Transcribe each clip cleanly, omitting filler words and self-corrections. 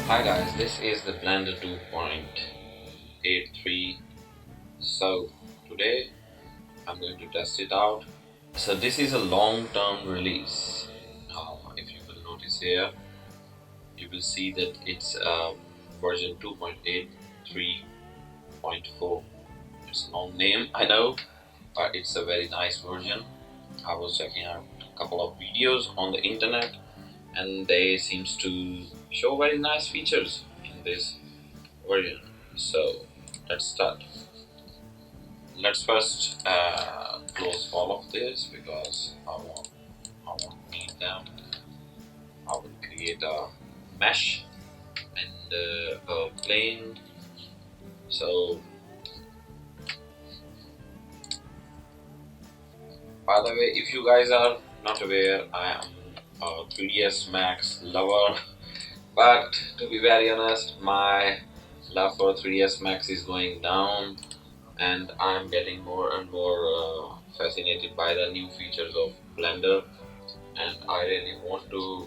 Hi guys, this is the Blender 2.83. So today I'm going to test it out. So this is a long-term release. If you will notice here, you will see that it's version 2.83.4. It's a long name, I know, but it's a very nice version. I was checking out a couple of videos on the internet and they seems to show very nice features in this version. So let's start. Let's first close all of this because I won't need them. I will create a mesh and a plane. So by the way, if you guys are not aware, I am a 3ds Max lover, but to be very honest, my love for 3ds Max is going down and I'm getting more and more fascinated by the new features of Blender, and I really want to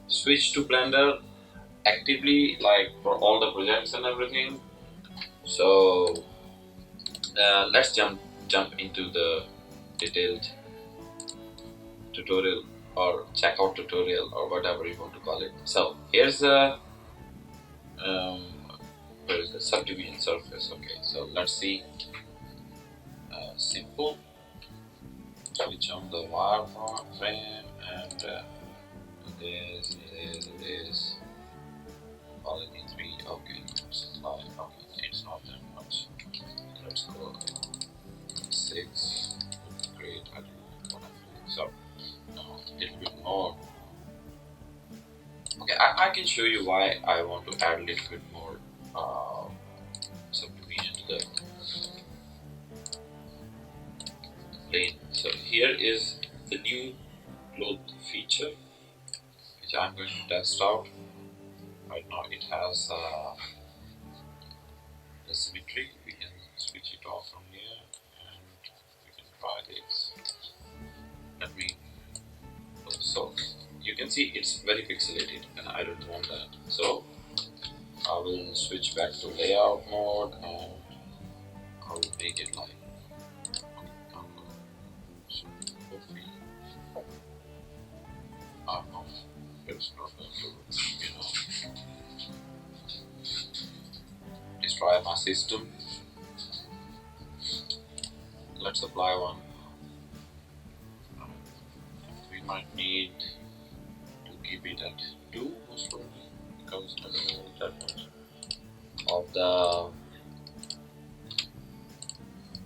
switch to Blender actively, like for all the projects and everything. So let's jump into the detailed tutorial or checkout tutorial or whatever you want to call it. So here's the where is the subdivision surface. Okay, so let's see. Simple. Switch on the wireframe and this quality 3. Okay, supply. Okay, it's not that much. Let's go 6. Great. I don't know what I'm doing. So now a little bit more. Okay, I can show you why I want to add a little bit more subdivision to the plane. So here is the new cloth feature which I'm going to test out. Right now it has the symmetry. We can switch it off from here and we can try this. Let me. So you can see it's very pixelated and I don't want that. So I will switch back to layout mode and I will make it like so hopefully I don't know if it's not going to destroy my system. Let's apply one. We might need to keep it at 2 most probably because I don't know that much of the.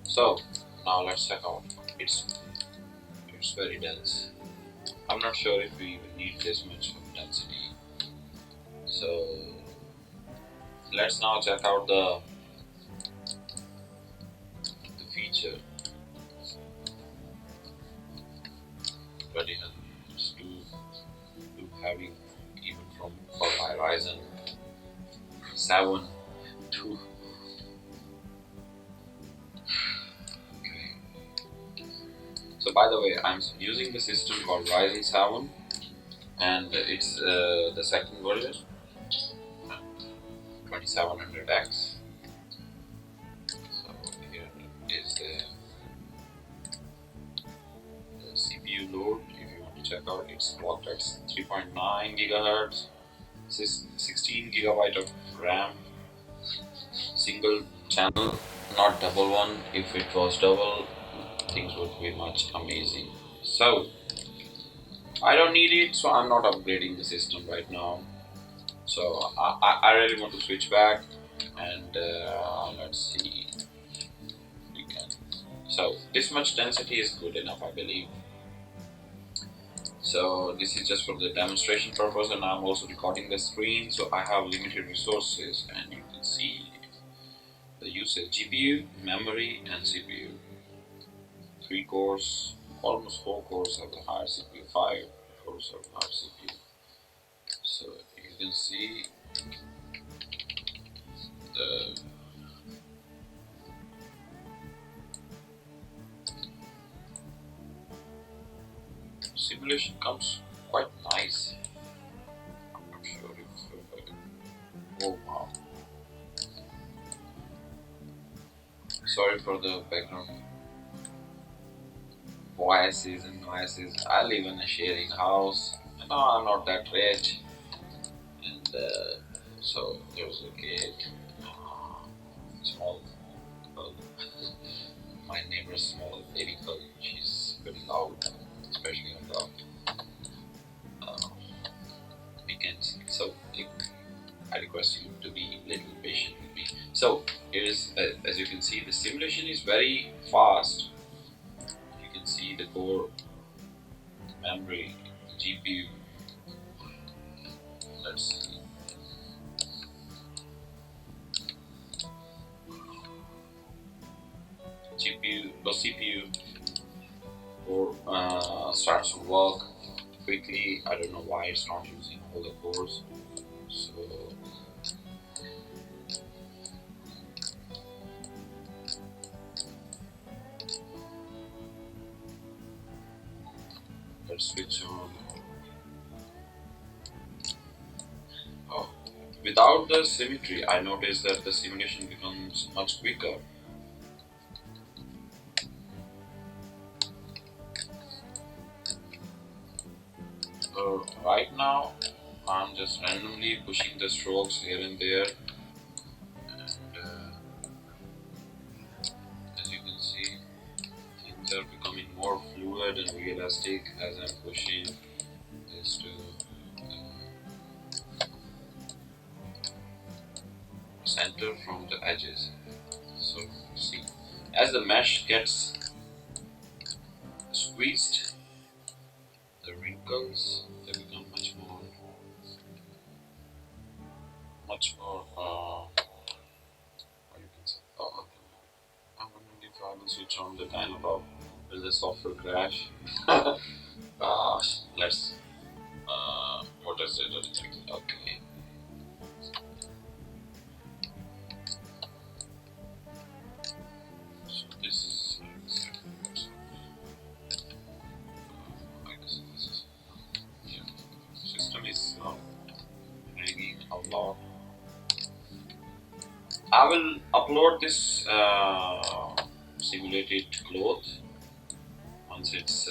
So now let's check out. It's very dense. I'm not sure if we even need this much of density. So let's now check out the feature. But it's too heavy even for my Ryzen 7 to. So by the way, I'm using the system called Ryzen 7 and it's the second version, 2700X. So here is the CPU load. If you want to check out, it's clocked at 3.9 GHz, 16 GB of RAM, single channel, not double one. If it was double, things would be much amazing. So I don't need it, so I'm not upgrading the system right now. So I really want to switch back and let's see if we can. So this much density is good enough, I believe. So this is just for the demonstration purpose and I'm also recording the screen, so I have limited resources and you can see the usage: GPU, memory and CPU. 3 cores, almost 4 cores have the higher CPU, 5 cores have the higher CPU. So you can see the simulation comes quite nice. I'm not sure if Oh wow. Sorry for the background voices and noises. I live in a sharing house. No, I'm not that rich, and so there's a kid, small girl. My neighbor's small baby girl. She's very loud, especially on the weekends. So I request you to be a little patient with me. So here is, as you can see, the simulation is very fast. You can see the core, memory, the GPU. Let's see. GPU or CPU or starts to work quickly. I don't know why it's not using all the cores. So let's switch on. Oh, without the symmetry, I noticed that the simulation becomes much quicker. Right now, I'm just randomly pushing the strokes here and there, and as you can see, things are becoming more fluid and realistic as I'm pushing this to center from the edges. So see, as the mesh gets squeezed, the wrinkles they become much more. What you can say? Okay. I'm wondering if I will switch on the timer off. Will the software crash? Let's. What is it? Okay. So this is. I guess this is. Yeah. System is hanging a lot. I will upload this simulated cloth once it's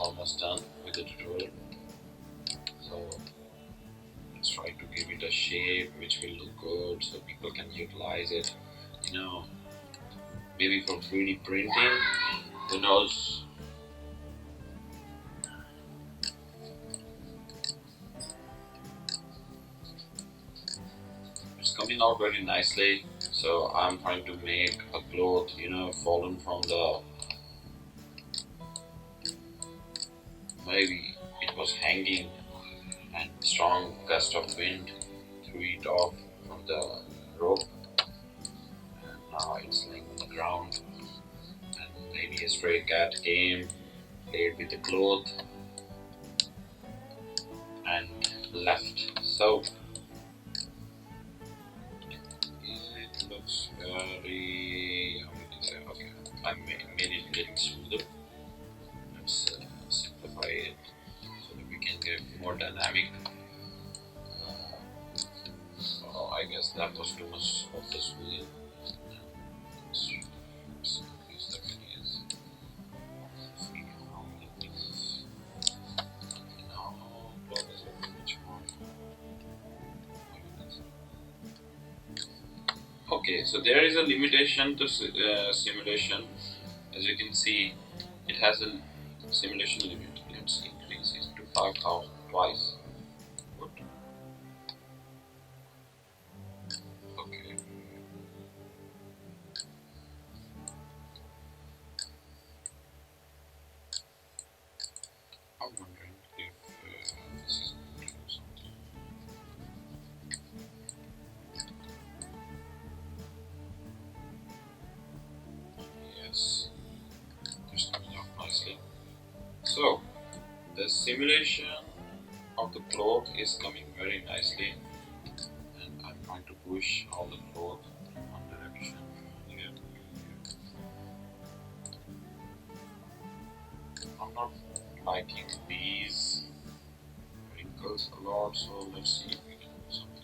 almost done with the tutorial. So let's try to give it a shape which will look good so people can utilize it. You know, maybe for 3D printing, who knows. It's coming out very nicely. So I'm trying to make a cloth, fallen from the, maybe it was hanging and strong gust of wind threw it off from the rope, and now it's laying on the ground, and maybe a stray cat came, played with the cloth and left. So it looks very, how can I say, okay, I made it a little smoother. Let's simplify it so that we can get more dynamic. So I guess that was too much of the smoothing. Let's increase the radius. See how it is. Now, plot is much more. Okay, so there is a limitation to simulation. As you can see, it has a simulation limit. Let's increase it to 5,000 twice. Good. Okay. I'm wondering if this is going to do something. Yes, it's coming out nicely. So, the simulation of the cloth is coming very nicely, and I'm trying to push all the cloth in one direction from here to here. I'm not liking these wrinkles a lot, so let's see if we can do something.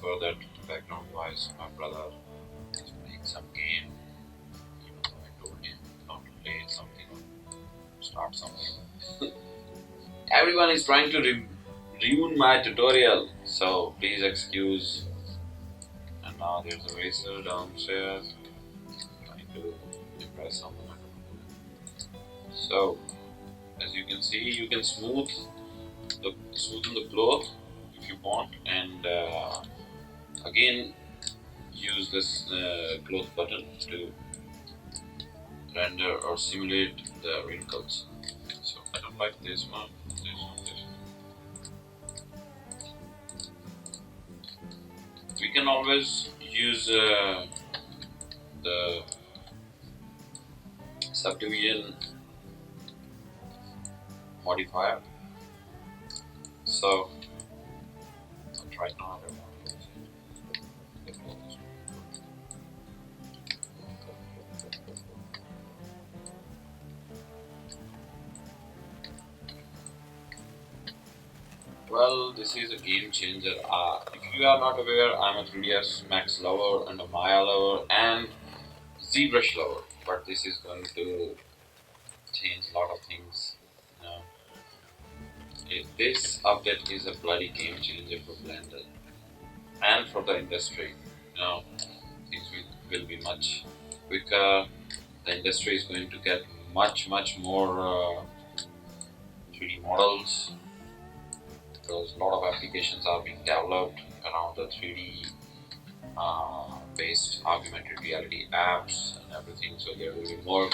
for that background noise. My brother is playing some game. Even though I told him not to play something or start something. Everyone is trying to ruin my tutorial, so please excuse. And now there's a racer downstairs trying to impress someone. So, as you can see, you can smoothen the cloth if you want, and again use this cloth button to render or simulate the wrinkles. So I don't like this one, this one, this one. We can always use the subdivision modifier. So right now I don't want to use it. Well, this is a game changer. If you are not aware, I'm a 3ds Max lover and a Maya lover and Zbrush lover, but this is going to change a lot of things. You know, this update is a bloody game changer for Blender and for the industry. You know, things will be much quicker. The industry is going to get much more 3D models, because a lot of applications are being developed around the 3D based augmented reality apps and everything. So there will be more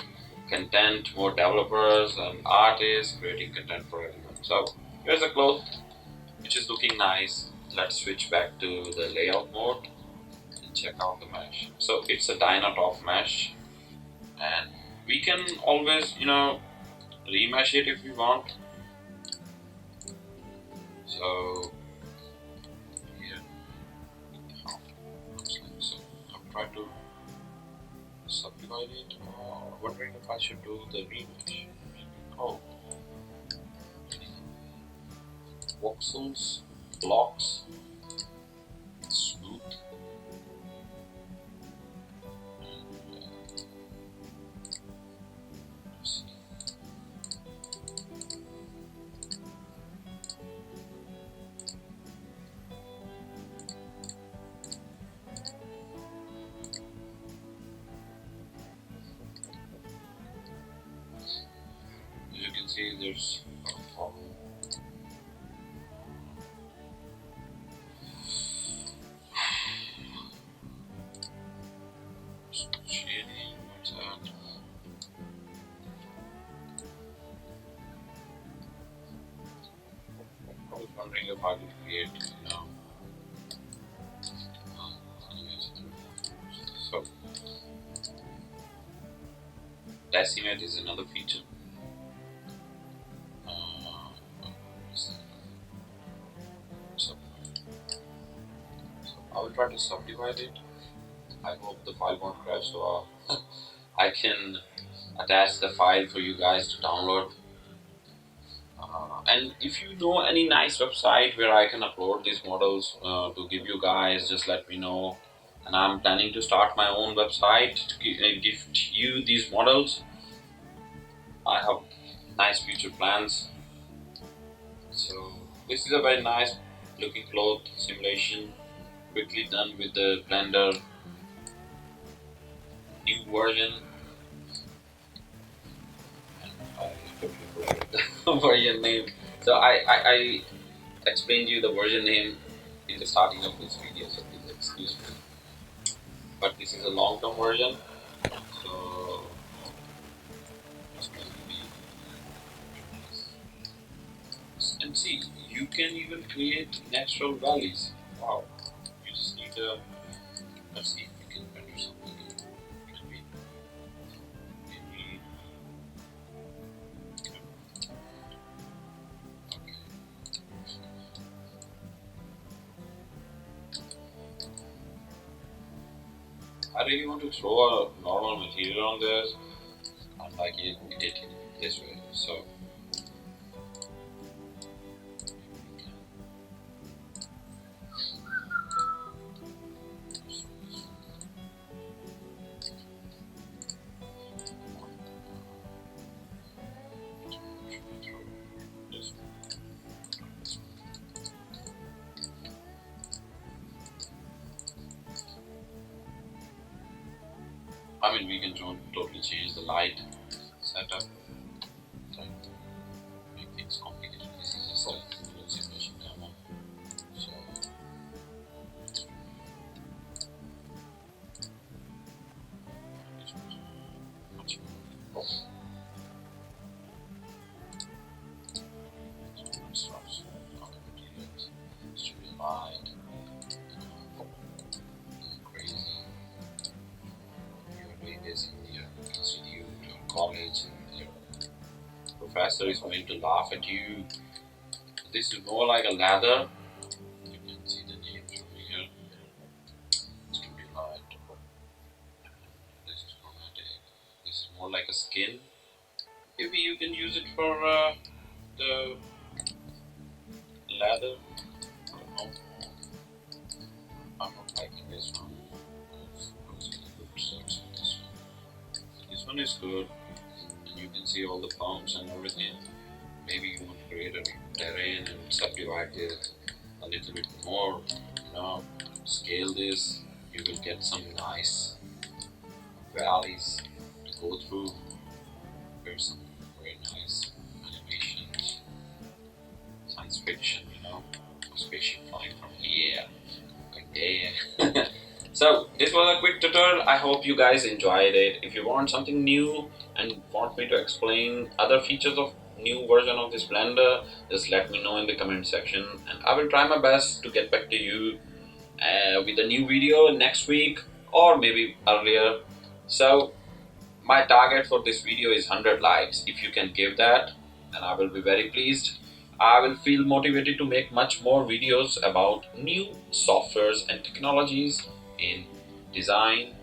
content, more developers and artists creating content for everyone. So here's a cloth which is looking nice. Let's switch back to the layout mode and check out the mesh. So it's a Dynat off mesh, and we can always, you know, remesh it if we want. So here, so I'm trying to subdivide it, or wondering if I should do the remesh. Oh, voxels, blocks, smooth, and let's see. As you can see, there's a problem. Shading, what's that? I was wondering if I could create, you know, so decimate is another feature. So I will try to subdivide it. I hope the file won't crash, so I can attach the file for you guys to download. And if you know any nice website where I can upload these models to give you guys, just let me know. And I'm planning to start my own website to gift you these models. I have nice future plans. So this is a very nice looking cloth simulation, quickly done with the Blender new version. And I totally forgot the version name. So I explained you the version name in the starting of this video, so please excuse me. But this is a long-term version, so it's going to be. And see, you can even create natural valleys. Wow! You just need a. Let's see if we can render something. Maybe. Okay. I really want to throw a normal material on this. I'm like it this way. So I mean, we can totally change the light setup. Try to make things complicated. This is just a full simulation demo. So much more. Stuff, other materials, studio light, crazy. You're doing this in your institute or college, and your professor is going to laugh at you. This is more like a leather. You can see the names from here. Studio light. This is chromatic. This is more like a skin. Maybe you can use it for the leather. I don't know. I'm not liking this one. This one is good, and you can see all the pumps and everything. Maybe you want to create a terrain and subdivide it a little bit more. Scale this. You will get some nice valleys to go through. There's some very nice animations, science fiction, a spaceship flying from here. Yeah. So this was a quick tutorial. I hope you guys enjoyed it. If you want something new and want me to explain other features of new version of this blender, just let me know in the comment section, and I will try my best to get back to you with a new video next week or maybe earlier. So my target for this video is 100 likes. If you can give that, then I will be very pleased. I will feel motivated to make much more videos about new softwares and technologies in design,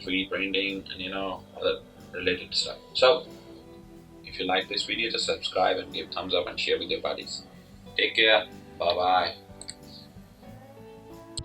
3D printing, and other related stuff. So if you like this video, just subscribe and give thumbs up and share with your buddies. Take care. Bye bye.